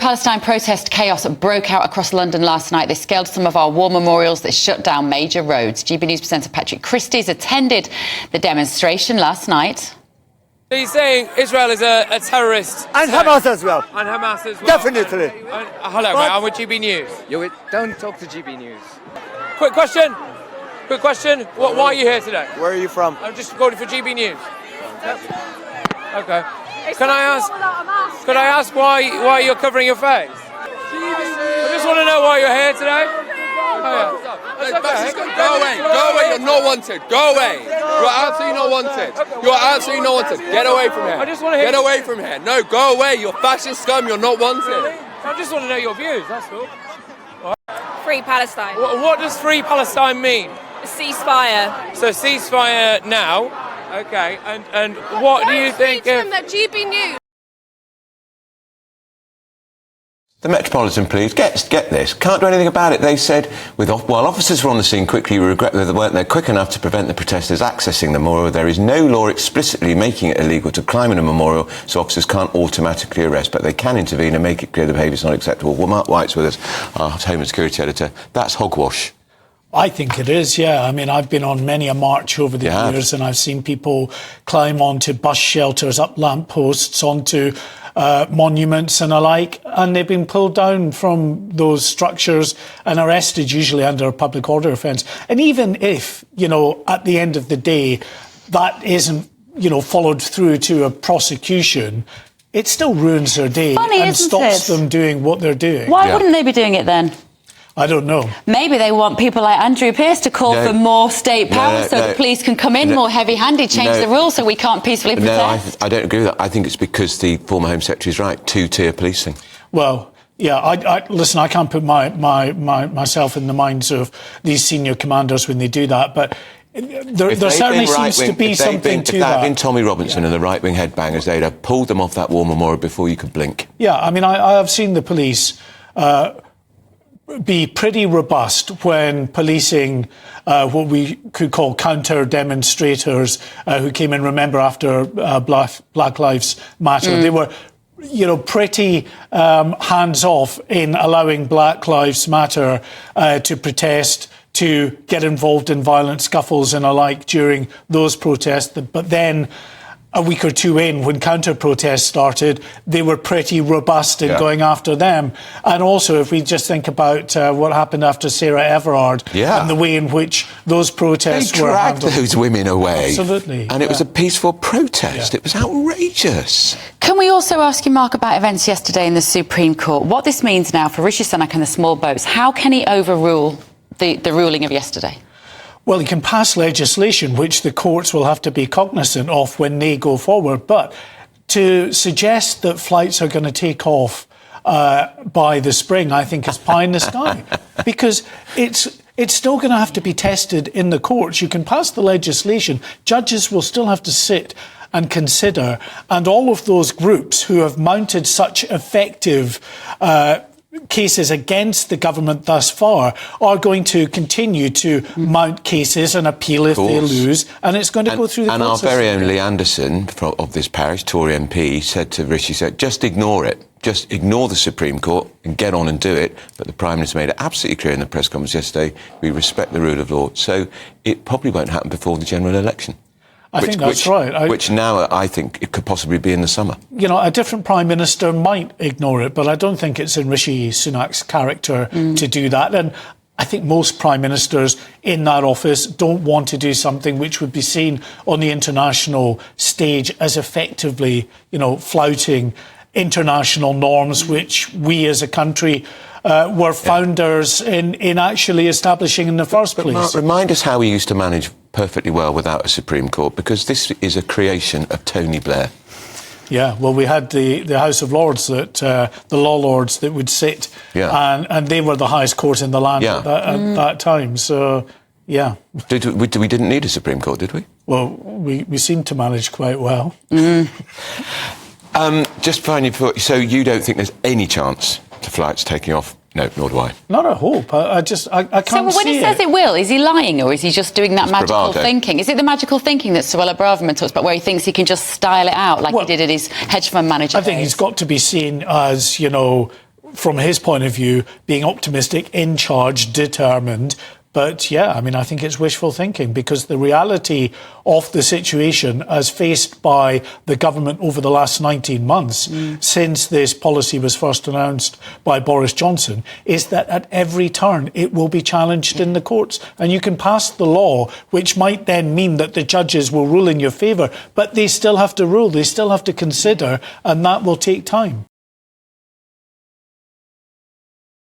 Pro-Palestine protest chaos broke out across London last night. They scaled some of our war memorials. They shut down major roads. GB News presenter Patrick Christie's attended the demonstration last night. He's saying Israel is a terrorist. And Hamas as well. And Hamas as well. Definitely. Hello, mate. I'm with GB News. Don't talk to GB News. Quick question. Why are you here today? Where are you from? I'm just recording for GB News. Okay. Can I ask why you're covering your face? I just want to know why you're here today. Go away, you're not wanted. Go away. You're absolutely not wanted. You're absolutely not wanted. Get away from here. I just want to hear. Get away from here. No, go away. You're fascist scum. You're not wanted. I just want to know your views, that's all. Free Palestine. What does Free Palestine mean? A ceasefire. So ceasefire now. Okay, and what do you think? From the GB News. The Metropolitan Police, get this, can't do anything about it. They said, while officers were on the scene quickly, regret that they weren't there quick enough to prevent the protesters accessing the memorial. There is no law explicitly making it illegal to climb in a memorial, so officers can't automatically arrest, but they can intervene and make it clear the behaviour is not acceptable. Well, Mark White's with us, our Home and Security Editor. That's hogwash. I think it is, yeah. I mean, I've been on many a march over the years, and I've seen people climb onto bus shelters, up lampposts, onto monuments and alike, and they've been pulled down from those structures and arrested, usually under a public order offence. And even if, at the end of the day, that isn't, followed through to a prosecution, it still ruins their day and stops them doing what they're doing. Why wouldn't they be doing it then? I don't know. Maybe they want people like Andrew Pearce to call for more state power so the police can come in more heavy-handed, change the rules so we can't peacefully protest. No, I don't agree with that. I think it's because the former Home Secretary is right, two-tier policing. Well, yeah, listen, I can't put myself in the minds of these senior commanders when they do that, but there certainly seems to be something to that. If that had been Tommy Robinson and the right-wing headbangers, they'd have pulled them off that war memorial before you could blink. Yeah, I mean, I have seen the police be pretty robust when policing what we could call counter-demonstrators who came in, remember, after Black Lives Matter. They were, pretty hands-off in allowing Black Lives Matter to protest, to get involved in violent scuffles and alike during those protests. But then a week or two in, when counter-protests started, they were pretty robust in going after them. And also, if we just think about what happened after Sarah Everard and the way in which those protests were handled. They dragged those women away. Absolutely. And it was a peaceful protest. It was outrageous. Can we also ask you, Mark, about events yesterday in the Supreme Court? What this means now for Rishi Sunak and the small boats? How can he overrule the ruling of yesterday? Well, he can pass legislation which the courts will have to be cognizant of when they go forward. But to suggest that flights are going to take off by the spring, I think is pie in the sky. Because it's still going to have to be tested in the courts. You can pass the legislation. Judges will still have to sit and consider. And all of those groups who have mounted such effective cases against the government thus far are going to continue to mount cases and appeal if they lose, and it's going to go through the court system. And our very own Lee Anderson of this parish, Tory MP, said to Rishi, just ignore it. Just ignore the Supreme Court and get on and do it. But the Prime Minister made it absolutely clear in the press conference yesterday, we respect the rule of law. So it probably won't happen before the general election. I think that's right. Which now I think it could possibly be in the summer. A different Prime Minister might ignore it, but I don't think it's in Rishi Sunak's character to do that. And I think most Prime Ministers in that office don't want to do something which would be seen on the international stage as effectively, flouting international norms, which we as a country were founders in actually establishing in the first place. Mark, remind us how we used to manage perfectly well without a Supreme Court, because this is a creation of Tony Blair. Yeah, well, we had the House of Lords, the Law Lords that would sit, and they were the highest court in the land at that time. So, yeah. We didn't need a Supreme Court, did we? Well, we seemed to manage quite well. Just finally, so you don't think there's any chance the flight's taking off? No, nor do I. Not a hope. I can't see it. So when he says it will, is he lying, or is he just doing that magical thinking? Is it the magical thinking that Suella Braverman talks about, where he thinks he can just style it out like he did at his hedge fund manager I think he's got to be seen as, from his point of view, being optimistic, in charge, determined. But yeah, I mean, I think it's wishful thinking, because the reality of the situation as faced by the government over the last 19 months, since this policy was first announced by Boris Johnson, is that at every turn it will be challenged in the courts. And you can pass the law, which might then mean that the judges will rule in your favour, but they still have to rule, they still have to consider, and that will take time.